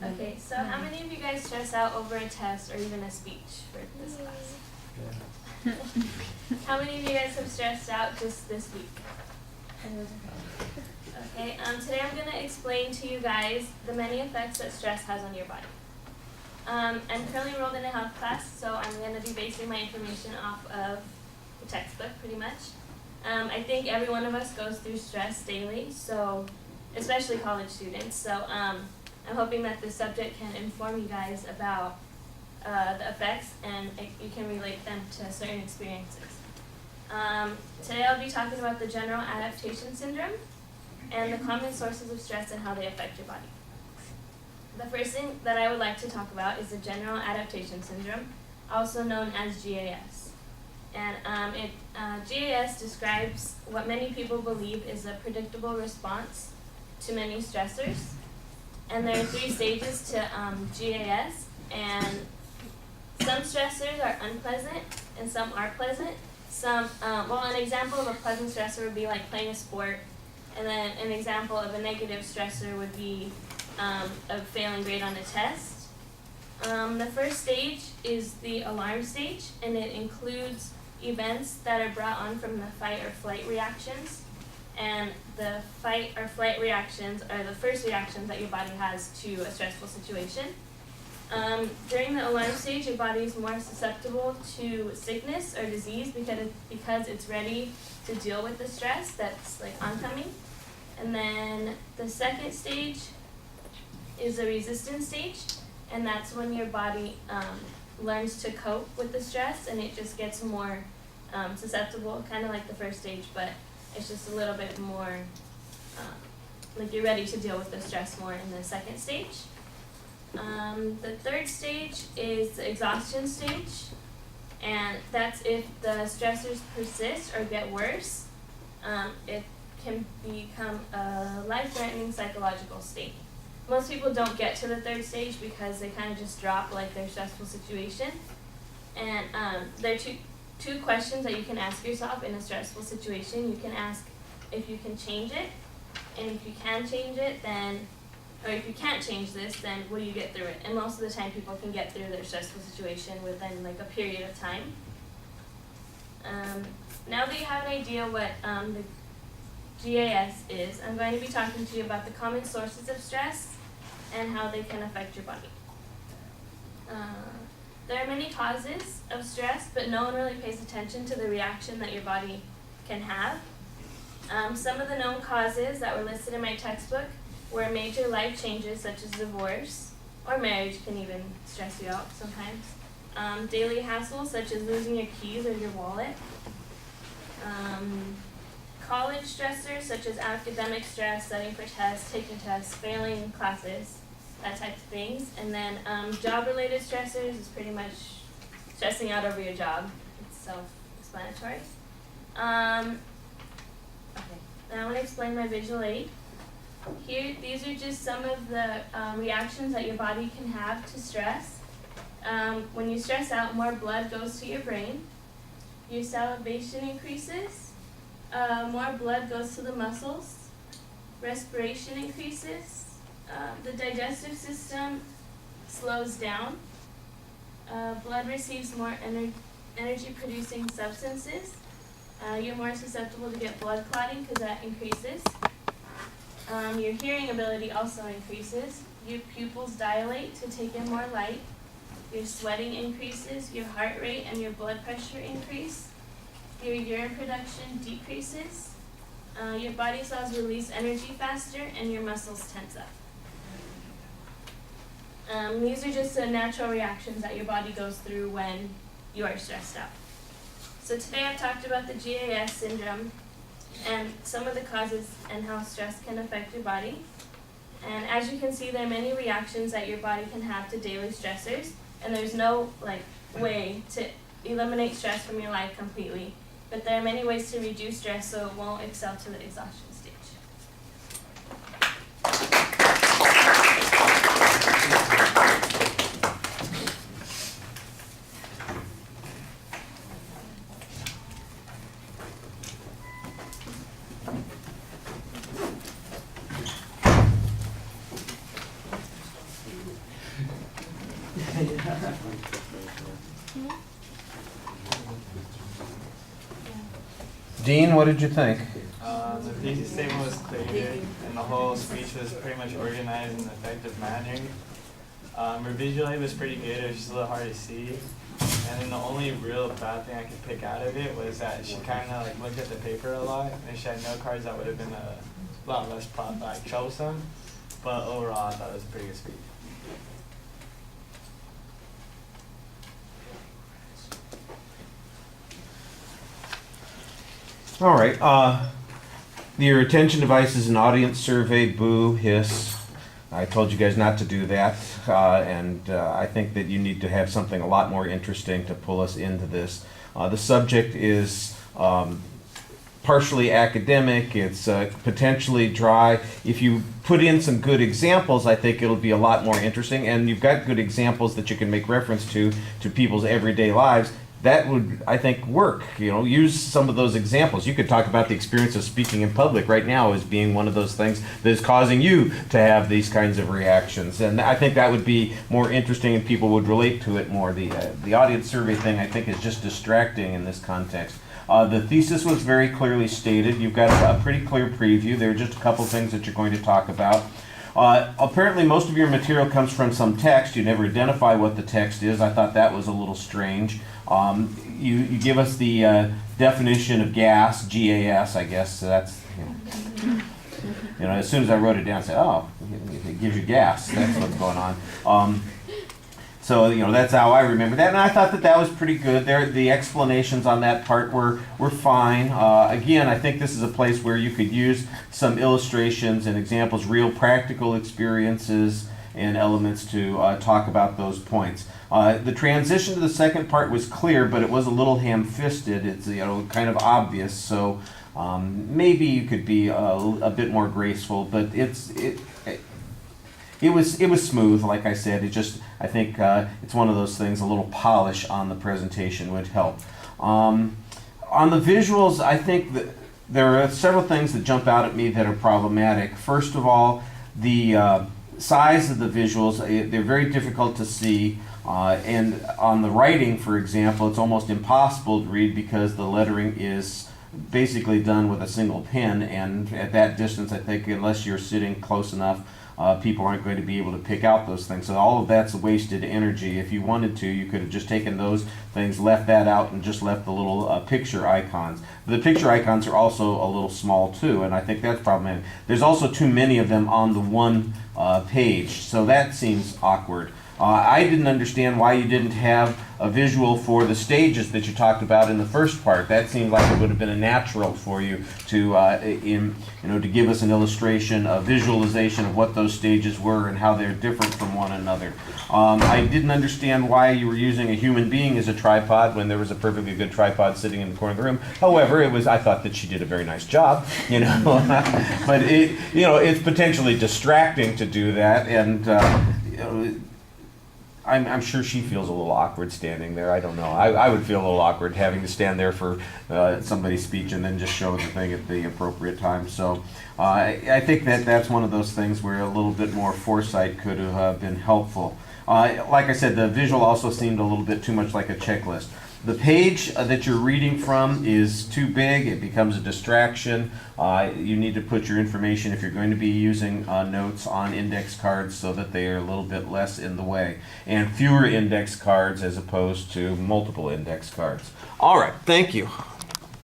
Okay, so how many of you guys stress out over a test or even a speech for this class? How many of you guys have stressed out just this week? Okay, today I'm going to explain to you guys the many effects that stress has on your body. I'm currently enrolled in a health class, so I'm going to be basing my information off of the textbook pretty much. I think every one of us goes through stress daily, so especially college students. So I'm hoping that this subject can inform you guys about the effects and you can relate them to certain experiences. Today I'll be talking about the general adaptation syndrome and the common sources of stress and how they affect your body. The first thing that I would like to talk about is the general adaptation syndrome, also known as GAS. And GAS describes what many people believe is a predictable response to many stressors. And there are 3 stages to GAS, and some stressors are unpleasant and some are pleasant. An example of a pleasant stressor would be like playing a sport, and then an example of a negative stressor would be a failing grade on a test. The first stage is the alarm stage, and it includes events that are brought on from the fight or flight reactions. And the fight or flight reactions are the first reactions that your body has to a stressful situation. During the alarm stage, your body is more susceptible to sickness or disease because it's ready to deal with the stress that's like oncoming. And then the second stage is the resistance stage, and that's when your body learns to cope with the stress, and it just gets more susceptible, kind of like the first stage, but it's just a little bit more, like you're ready to deal with the stress more in the second stage. The third stage is the exhaustion stage, and that's if the stressors persist or get worse. It can become a life-threatening psychological state. Most people don't get to the third stage because they kind of just drop like their stressful situation. And there are two questions that you can ask yourself in a stressful situation. You can ask if you can change it, and if you can change it, or if you can't change this, then will you get through it? And most of the time people can get through their stressful situation within like a period of time. Now that you have an idea what the GAS is, I'm going to be talking to you about the common sources of stress and how they can affect your body. There are many causes of stress, but no one really pays attention to the reaction that your body can have. Some of the known causes that were listed in my textbook were major life changes such as divorce, or marriage can even stress you out sometimes. Daily hassles such as losing your keys or your wallet. College stressors such as academic stress, studying for tests, taking tests, failing classes, that type of things. And then job-related stressors is pretty much stressing out over your job. It's self-explanatory. Okay, now I want to explain my visual aid. Here, these are just some of the reactions that your body can have to stress. When you stress out, more blood goes to your brain. Your salivation increases. More blood goes to the muscles. Respiration increases. The digestive system slows down. Blood receives more energy-producing substances. You're more susceptible to get blood clotting because that increases. Your hearing ability also increases. Your pupils dilate to take in more light. Your sweating increases. Your heart rate and your blood pressure increase. Your urine production decreases. Your body cells release energy faster, and your muscles tense up. These are just the natural reactions that your body goes through when you are stressed out. So today I've talked about the GAS syndrome and some of the causes and how stress can affect your body. And as you can see, there are many reactions that your body can have to daily stressors, and there's no way to eliminate stress from your life completely. But there are many ways to reduce stress so it won't excel to the exhaustion stage. Dean, what did you think? The thesis statement was clear, and the whole speech was pretty much organized in an effective manner. Her visual aid was pretty good, it was just a little hard to see. And then the only real bad thing I could pick out of it was that she kind of like looked at the paper a lot, and she had note cards that would have been a lot less troublesome. But overall, I thought it was a pretty good speech. All right. Your attention devices and audience survey, boo, hiss. I told you guys not to do that, and I think that you need to have something a lot more interesting to pull us into this. The subject is partially academic, it's potentially dry. If you put in some good examples, I think it'll be a lot more interesting, and you've got good examples that you can make reference to people's everyday lives. That would, I think, work. You know, use some of those examples. You could talk about the experience of speaking in public right now as being one of those things that is causing you to have these kinds of reactions. And I think that would be more interesting and people would relate to it more. The audience survey thing, I think, is just distracting in this context. The thesis was very clearly stated. You've got a pretty clear preview. There are just a couple things that you're going to talk about. Apparently most of your material comes from some text. You never identify what the text is. I thought that was a little strange. You give us the definition of gas, GAS, I guess. So that's, you know, as soon as I wrote it down, I said, oh, it gives you gas. That's what's going on. So, you know, that's how I remember that. And I thought that was pretty good. The explanations on that part were fine. Again, I think this is a place where you could use some illustrations and examples, real practical experiences and elements to talk about those points. The transition to the second part was clear, but it was a little ham-fisted. It's, you know, kind of obvious. So maybe you could be a bit more graceful, but it was smooth, like I said. I think it's one of those things, a little polish on the presentation would help. On the visuals, I think that there are several things that jump out at me that are problematic. First of all, the size of the visuals, they're very difficult to see. And on the writing, for example, it's almost impossible to read because the lettering is basically done with a single pen, and at that distance, I think, unless you're sitting close enough, people aren't going to be able to pick out those things. So all of that's wasted energy. If you wanted to, you could have just taken those things, left that out, and just left the little picture icons. The picture icons are also a little small too, and I think that's problematic. There's also too many of them on the one page, so that seems awkward. I didn't understand why you didn't have a visual for the stages that you talked about in the first part. That seemed like it would have been a natural for you to, to give us an illustration, a visualization of what those stages were and how they're different from one another. I didn't understand why you were using a human being as a tripod when there was a perfectly good tripod sitting in the corner of the room. However, I thought that she did a very nice job, but it's potentially distracting to do that, and I'm sure she feels a little awkward standing there. I don't know. I would feel a little awkward having to stand there for somebody's speech and then just show the thing at the appropriate time. So I think that's one of those things where a little bit more foresight could have been helpful. Like I said, the visual also seemed a little bit too much like a checklist. The page that you're reading from is too big. It becomes a distraction. You need to put your information, if you're going to be using notes, on index cards so that they are a little bit less in the way. And fewer index cards as opposed to multiple index cards. All right, thank you.